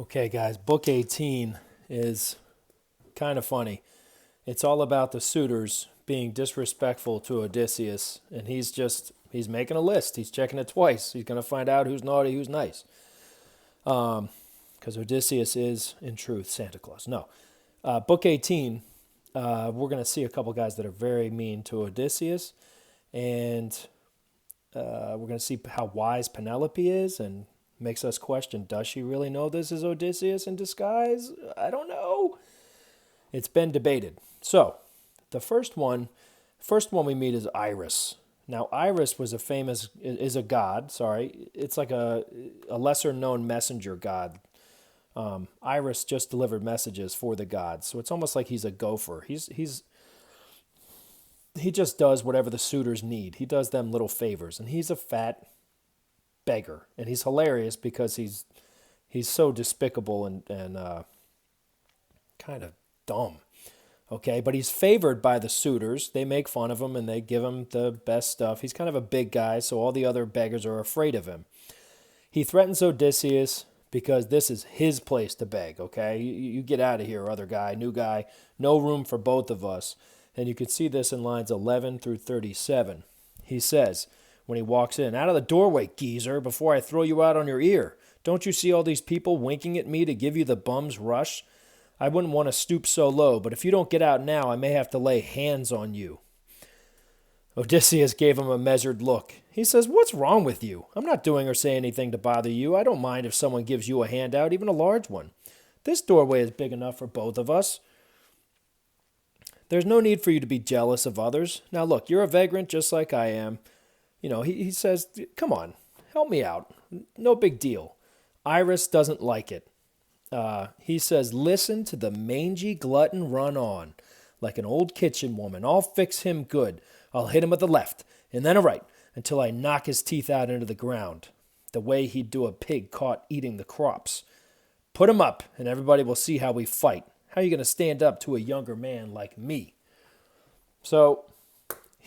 Okay, guys, book 18 is kind of funny. It's all about the suitors being disrespectful to Odysseus, and he's making a list. He's checking it twice. He's going to find out who's naughty, who's nice. Because Odysseus is, in truth, Santa Claus. No. Book 18, we're going to see a couple guys that are very mean to Odysseus, and we're going to see how wise Penelope is and makes us question, does she really know this is Odysseus in disguise? I don't know. It's been debated. So, the first one we meet is Irus. Now, Irus is a god, sorry. It's like a lesser known messenger god. Irus just delivered messages for the gods. So it's almost like he's a gopher. He just does whatever the suitors need. He does them little favors. And he's a fat beggar. And he's hilarious because he's so despicable and kind of dumb. Okay, but he's favored by the suitors. They make fun of him and they give him the best stuff. He's kind of a big guy, so all the other beggars are afraid of him. He threatens Odysseus because this is his place to beg, okay? You get out of here, other guy, new guy. No room for both of us. And you can see this in lines 11 through 37. He says, when he walks in, out of the doorway, geezer, before I throw you out on your ear. Don't you see all these people winking at me to give you the bum's rush? I wouldn't want to stoop so low, but if you don't get out now, I may have to lay hands on you. Odysseus gave him a measured look. He says, what's wrong with you? I'm not doing or saying anything to bother you. I don't mind if someone gives you a handout, even a large one. This doorway is big enough for both of us. There's no need for you to be jealous of others. Now look, you're a vagrant just like I am. He says, come on, help me out. No big deal. Irus doesn't like it. He says, listen to the mangy glutton run on, like an old kitchen woman. I'll fix him good. I'll hit him with a left, and then a right, until I knock his teeth out into the ground, the way he'd do a pig caught eating the crops. Put him up, and everybody will see how we fight. How are you going to stand up to a younger man like me? So,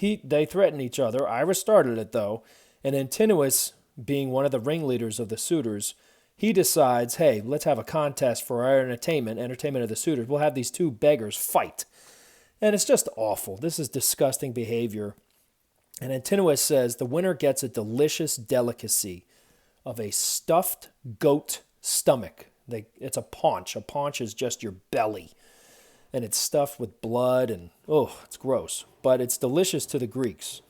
they threaten each other. Irus started it, though, and Antinous, being one of the ringleaders of the suitors, he decides, hey, let's have a contest for our entertainment of the suitors. We'll have these two beggars fight. And it's just awful. This is disgusting behavior. And Antinous says the winner gets a delicious delicacy of a stuffed goat stomach. It's a paunch. A paunch is just your belly. And it's stuffed with blood and, it's gross. But it's delicious to the Greeks.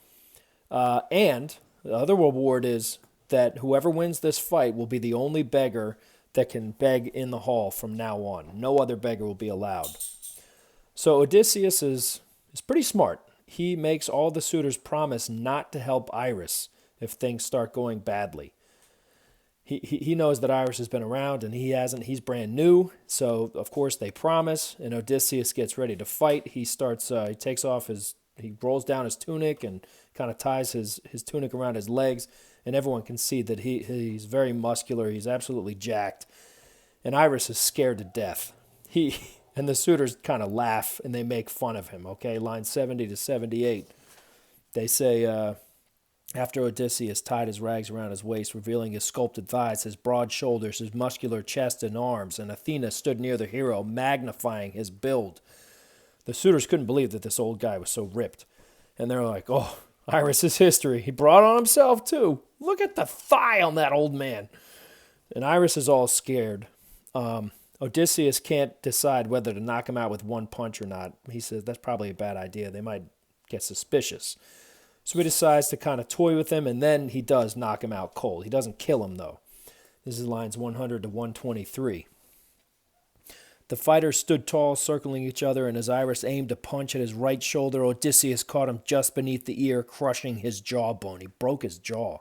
And the other reward is that whoever wins this fight will be the only beggar that can beg in the hall from now on. No other beggar will be allowed. So Odysseus is pretty smart. He makes all the suitors promise not to help Irus if things start going badly. He knows that Irus has been around and he hasn't. He's brand new. So, of course, they promise, and Odysseus gets ready to fight. He rolls down his tunic and kind of ties his tunic around his legs, and everyone can see that he's very muscular. He's absolutely jacked. And Irus is scared to death. And the suitors kind of laugh and they make fun of him, okay? Lines 70 to 78. They say, after Odysseus tied his rags around his waist, revealing his sculpted thighs, his broad shoulders, his muscular chest and arms, and Athena stood near the hero, magnifying his build. The suitors couldn't believe that this old guy was so ripped. And they're like, oh, Irus is history. He brought on himself, too. Look at the thigh on that old man. And Irus is all scared. Odysseus can't decide whether to knock him out with one punch or not. He says that's probably a bad idea. They might get suspicious. So he decides to kind of toy with him, and then he does knock him out cold. He doesn't kill him, though. This is lines 100 to 123. The fighters stood tall, circling each other, and as Irus aimed a punch at his right shoulder, Odysseus caught him just beneath the ear, crushing his jawbone. He broke his jaw.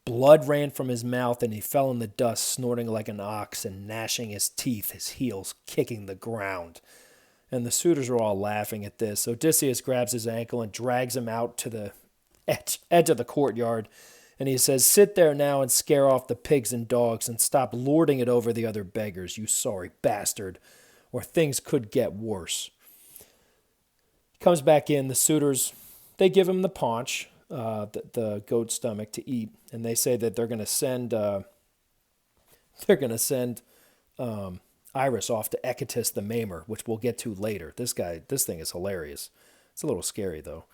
Blood ran from his mouth, and he fell in the dust, snorting like an ox and gnashing his teeth, his heels kicking the ground. And the suitors are all laughing at this. Odysseus grabs his ankle and drags him out to the edge of the courtyard, and he says, sit there now and scare off the pigs and dogs and stop lording it over the other beggars, you sorry bastard, or things could get worse. He comes back in. The suitors, they give him the paunch, the goat stomach to eat, and they say that they're going to send Irus off to Echetus the Maimer, which we'll get to later. This thing is hilarious. It's a little scary, though.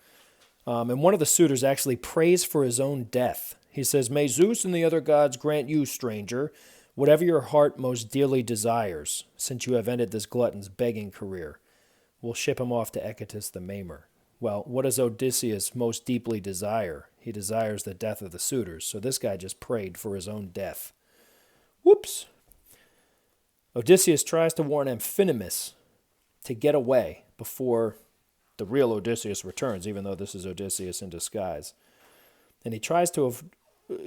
And one of the suitors actually prays for his own death. He says, "May Zeus and the other gods grant you, stranger, whatever your heart most dearly desires, since you have ended this glutton's begging career." We'll ship him off to Echetus the Maimer. Well, what does Odysseus most deeply desire? He desires the death of the suitors, so this guy just prayed for his own death. Whoops! Odysseus tries to warn Amphinomus to get away before the real Odysseus returns, even though this is Odysseus in disguise. And he tries to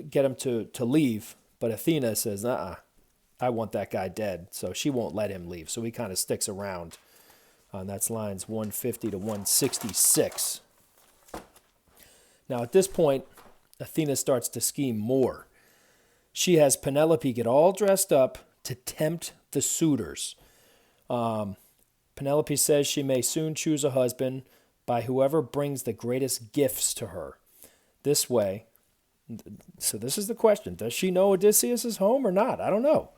get him to leave, but Athena says, I want that guy dead, so she won't let him leave. So he kind of sticks around. That's lines 150 to 166. Now, at this point, Athena starts to scheme more. She has Penelope get all dressed up to tempt the suitors. Penelope says she may soon choose a husband by whoever brings the greatest gifts to her. This way, so this is the question, does she know Odysseus is home or not? I don't know.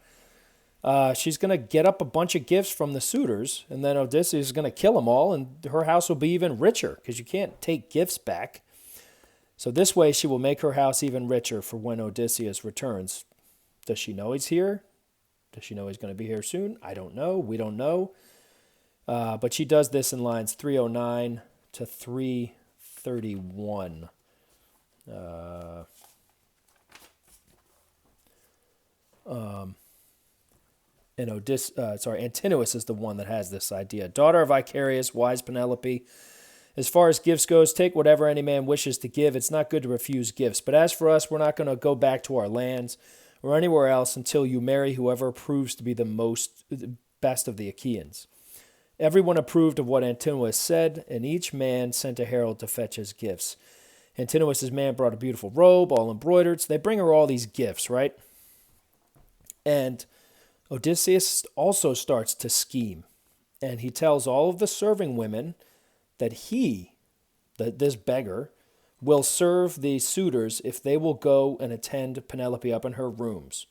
She's going to get up a bunch of gifts from the suitors, and then Odysseus is going to kill them all, and her house will be even richer, because you can't take gifts back. So this way, she will make her house even richer for when Odysseus returns. Does she know he's here? Does she know he's going to be here soon? I don't know. We don't know. But she does this in lines 309 to 331. And Antinous is the one that has this idea. "Daughter of Icarius, wise Penelope, as far as gifts goes, take whatever any man wishes to give. It's not good to refuse gifts. But as for us, we're not going to go back to our lands or anywhere else until you marry whoever proves to be the best of the Achaeans." Everyone approved of what Antinous said, and each man sent a herald to fetch his gifts. Antinous' man brought a beautiful robe, all embroidered, so they bring her all these gifts, right? And Odysseus also starts to scheme, and he tells all of the serving women that this beggar, will serve the suitors if they will go and attend Penelope up in her rooms.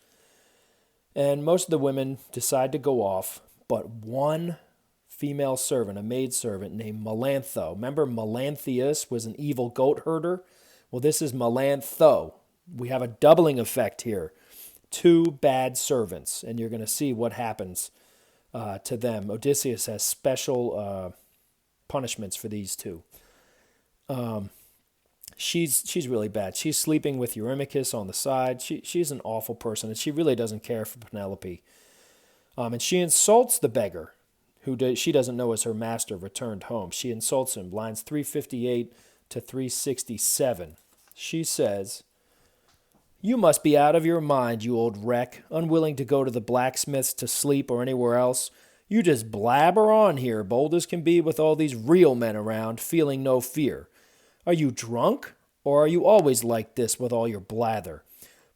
And most of the women decide to go off, but one female servant, a maidservant named Melantho. Remember, Melanthius was an evil goat herder? Well, this is Melantho. We have a doubling effect here. Two bad servants, and you're going to see what happens to them. Odysseus has special punishments for these two. She's really bad. She's sleeping with Eurymachus on the side. She's an awful person, and she really doesn't care for Penelope. And she insults the beggar, who she doesn't know is her master, returned home. She insults him, lines 358 to 367. She says, "You must be out of your mind, you old wreck, unwilling to go to the blacksmith's to sleep or anywhere else. You just blabber on here, bold as can be, with all these real men around, feeling no fear. Are you drunk, or are you always like this with all your blather?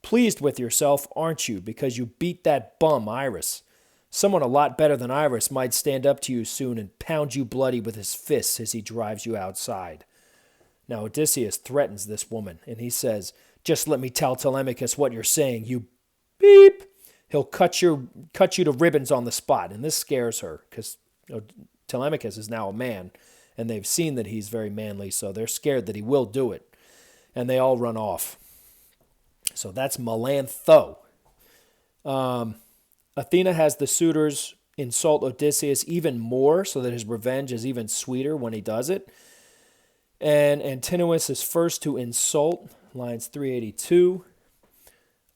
Pleased with yourself, aren't you, because you beat that bum Irus? Someone a lot better than Irus might stand up to you soon and pound you bloody with his fists as he drives you outside." Now Odysseus threatens this woman, and he says, "Just let me tell Telemachus what you're saying, you beep. He'll cut you to ribbons on the spot." And this scares her, because Telemachus is now a man, and they've seen that he's very manly, so they're scared that he will do it. And they all run off. So that's Melantho. Athena has the suitors insult Odysseus even more, so that his revenge is even sweeter when he does it. And Antinous is first to insult, lines 382.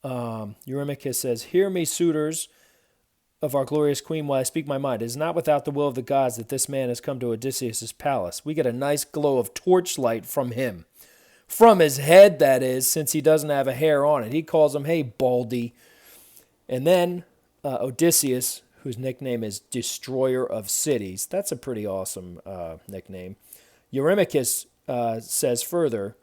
Eurymachus says, "Hear me, suitors of our glorious queen, while I speak my mind. It is not without the will of the gods that this man has come to Odysseus' palace. We get a nice glow of torchlight from him. From his head, that is, since he doesn't have a hair on it. He calls him, 'Hey, Baldy.'" And then Odysseus, whose nickname is Destroyer of Cities. That's a pretty awesome nickname. Eurymachus says further,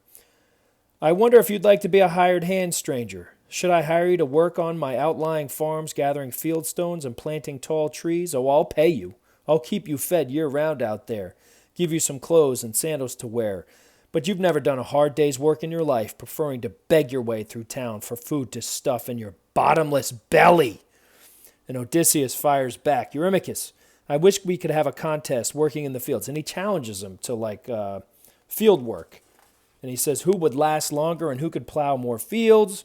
"I wonder if you'd like to be a hired hand, stranger. Should I hire you to work on my outlying farms, gathering field stones and planting tall trees? Oh, I'll pay you. I'll keep you fed year-round out there, give you some clothes and sandals to wear. But you've never done a hard day's work in your life, preferring to beg your way through town for food to stuff in your bottomless belly." And Odysseus fires back, Eurymachus, I wish we could have a contest working in the fields. And he challenges him to field work. And he says, who would last longer and who could plow more fields?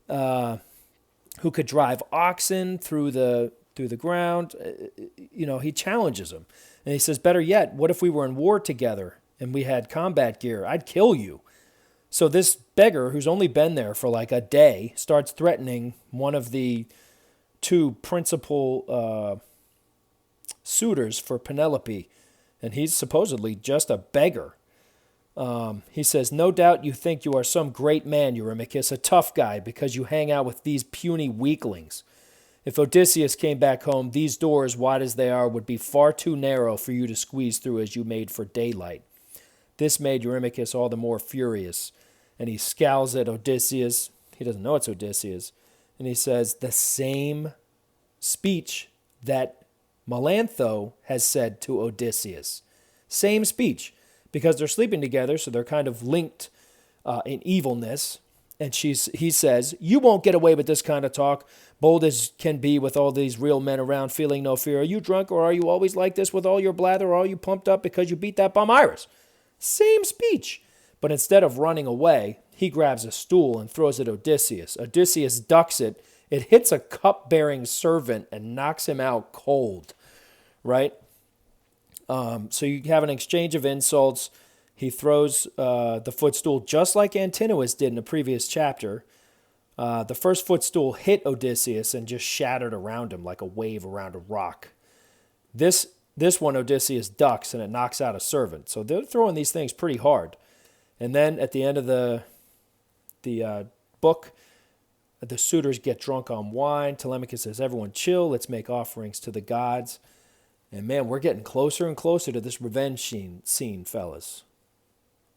Who could drive oxen through the ground? He challenges him. And he says, better yet, what if we were in war together and we had combat gear? I'd kill you. So this beggar, who's only been there for like a day, starts threatening one of the two principal suitors for Penelope. And he's supposedly just a beggar. He says, no doubt you think you are some great man, Eurymachus, a tough guy, because you hang out with these puny weaklings. If Odysseus came back home, these doors, wide as they are, would be far too narrow for you to squeeze through as you made for daylight. This made Eurymachus all the more furious, and he scowls at Odysseus. He doesn't know it's Odysseus. And he says, the same speech that Melantho has said to Odysseus. Same speech. Because they're sleeping together, so they're kind of linked in evilness. And he says, you won't get away with this kind of talk, bold as can be with all these real men around, feeling no fear. Are you drunk, or are you always like this with all your blather, or are you pumped up because you beat that bum Irus? Same speech. But instead of running away, he grabs a stool and throws it at Odysseus. Odysseus ducks it. It hits a cup-bearing servant and knocks him out cold, right? So you have an exchange of insults. He throws the footstool just like Antinous did in the previous chapter. The first footstool hit Odysseus and just shattered around him like a wave around a rock. This one Odysseus ducks and it knocks out a servant. So they're throwing these things pretty hard. And then at the end of the book, the suitors get drunk on wine. Telemachus says, everyone chill, let's make offerings to the gods. And man, we're getting closer and closer to this revenge scene, fellas.